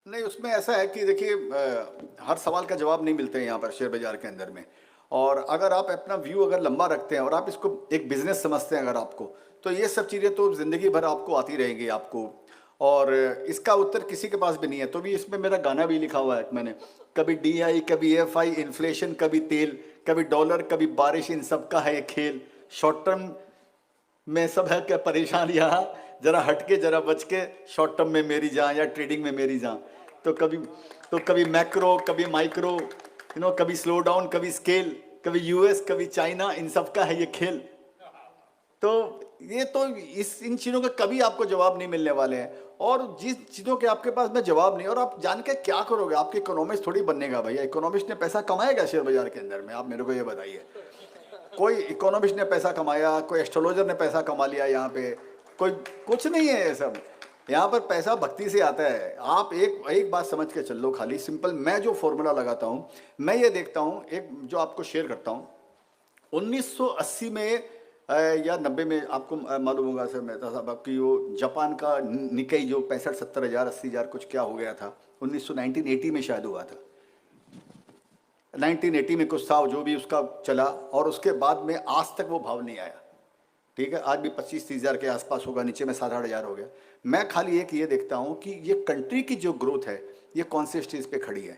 नहीं, उसमें ऐसा है कि देखिए हर सवाल का जवाब नहीं मिलते हैं यहाँ पर शेयर बाजार के अंदर में। और अगर आप अपना व्यू अगर लंबा रखते हैं और आप इसको एक बिजनेस समझते हैं अगर आपको, तो ये सब चीज़ें तो ज़िंदगी भर आपको आती रहेंगी आपको। और इसका उत्तर किसी के पास भी नहीं है। तो भी इसमें मेरा गाना भी लिखा हुआ है मैंने, कभी DI कभी FI, इन्फ्लेशन कभी तेल, कभी डॉलर कभी बारिश, इन सब का है ये खेल। शॉर्ट टर्म में सब है क्या परेशान यहाँ, जरा हटके जरा बच के, शॉर्ट टर्म में मेरी जान या ट्रेडिंग में मेरी जान। तो कभी मैक्रो कभी माइक्रो, कभी स्लो डाउन कभी स्केल, कभी US कभी चाइना, इन सब का है ये खेल। तो ये तो इन चीज़ों के कभी आपको जवाब नहीं मिलने वाले हैं। और जिस चीज़ों के आपके पास में जवाब नहीं, और आप जान के क्या करोगे, आपके इकोनॉमिस्ट थोड़ी बनेगा भैया। इकोनॉमिस्ट ने पैसा कमाएगा शेयर बाजार के अंदर में, आप मेरे को ये बताइए। कोई इकोनॉमिस्ट ने पैसा कमाया, कोई एस्ट्रोलॉजर ने पैसा कमा लिया यहाँ पे, कोई कुछ नहीं है ये सब। यहाँ पर पैसा भक्ति से आता है। आप एक एक बात समझ के चल लो, खाली सिंपल। मैं जो फॉर्मूला लगाता हूँ, मैं ये देखता हूँ, एक जो आपको शेयर करता हूँ, 1980 में या 90 में, आपको मालूम होगा सर मेहता साहब आपकी, वो जापान का निकाई जो 65-70 हज़ार 80 हज़ार कुछ क्या हो गया था, 1980 में शायद हुआ था। 1980 में कुछ था जो भी उसका चला, और उसके बाद में आज तक वो भाव नहीं आया। ठीक है, आज भी 25-30 हज़ार के आसपास होगा, नीचे में 7-8 हज़ार हो गया। मैं खाली एक ये देखता हूँ कि ये कंट्री की जो ग्रोथ है ये कौन से स्टेज पे खड़ी है।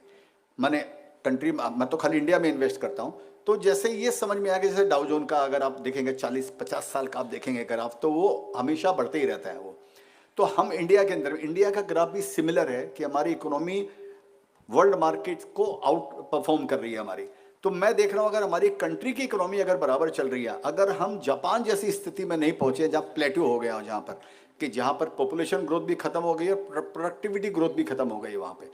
मैंने कंट्री, मैं तो खाली इंडिया में इन्वेस्ट करता हूँ। तो जैसे ये समझ में आ गया, जैसे डाउ जोन का अगर आप देखेंगे 40-50 साल का आप देखेंगे ग्राफ, तो वो हमेशा बढ़ते ही रहता है वो। तो हम इंडिया के अंदर, इंडिया का ग्राफ भी सिमिलर है कि हमारी इकोनॉमी वर्ल्ड मार्केट को आउट परफॉर्म कर रही है हमारी। तो मैं देख रहा हूं, अगर हमारी कंट्री की इकोनॉमी अगर बराबर चल रही है, अगर हम जापान जैसी स्थिति में नहीं पहुंचे जहां प्लेट्यू हो गया, जहां पर कि जहां पर पॉपुलेशन ग्रोथ भी खत्म हो गई है, प्रोडक्टिविटी ग्रोथ भी खत्म हो गई वहां पे।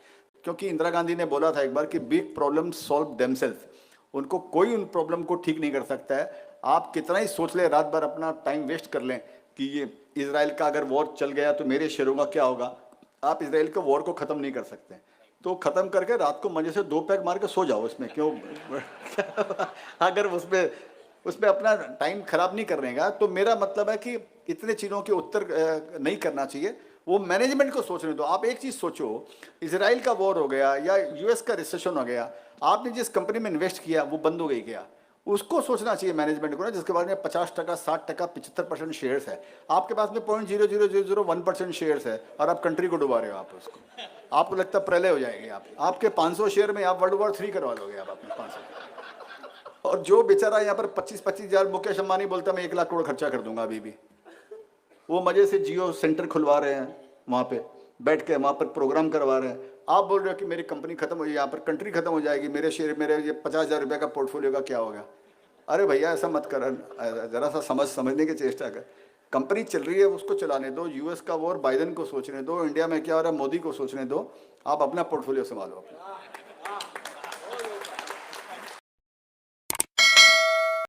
क्योंकि इंदिरा गांधी ने बोला था एक बार कि बिग प्रॉब्लम सॉल्व देमसेल्फ। उनको कोई उन प्रॉब्लम को ठीक नहीं कर सकता है। आप कितना ही सोच ले, रात भर अपना टाइम वेस्ट कर लें कि ये इसराइल का अगर वॉर चल गया तो मेरे शेयरों का क्या होगा, आप इसराइल के वॉर को खत्म नहीं कर सकते। तो खत्म करके रात को मजे से 2 पैक मार के सो जाओ उसमें, क्यों अगर उसमें उसमें अपना टाइम खराब नहीं करने का। तो मेरा मतलब है कि इतने चीज़ों के उत्तर नहीं करना चाहिए, वो मैनेजमेंट को सोचने दो। आप एक चीज़ सोचो, इसराइल का वॉर हो गया या US का रिसेशन हो गया, आपने जिस कंपनी में इन्वेस्ट किया वो बंद हो गई क्या, उसको सोचना चाहिए मैनेजमेंट को ना, जिसके बारे में 50%, 60%, 75% शेयर्स है। आपके पास में 0.00001% शेयर्स है और आप कंट्री को डुबा रहे हो। आप उसको, आपको लगता है प्रलय हो जाएगी। आपके 500 शेयर में आप वर्ल्ड वॉर 3 करवा लोगे आप अपने 500। और जो बेचारा यहाँ पर 25-25 हज़ार, मुकेश अंबानी बोलता मैं 1 लाख करोड़ खर्चा कर दूंगा अभी भी, वो मजे से जियो सेंटर खुलवा रहे हैं, वहाँ पे बैठ के वहाँ पर प्रोग्राम करवा रहे हैं। आप बोल रहे हो कि मेरी कंपनी खत्म हो, यहाँ पर कंट्री खत्म हो जाएगी, मेरे शेयर, मेरे ये 50,000 रुपये का पोर्टफोलियो का क्या होगा। अरे भैया ऐसा मत कर, जरा सा समझने की चेष्टा कर। कंपनी चल रही है, उसको चलाने दो। US का वॉर बाइडेन को सोचने दो, इंडिया में क्या हो रहा है मोदी को सोचने दो। आप अपना पोर्टफोलियो संभालो अपना।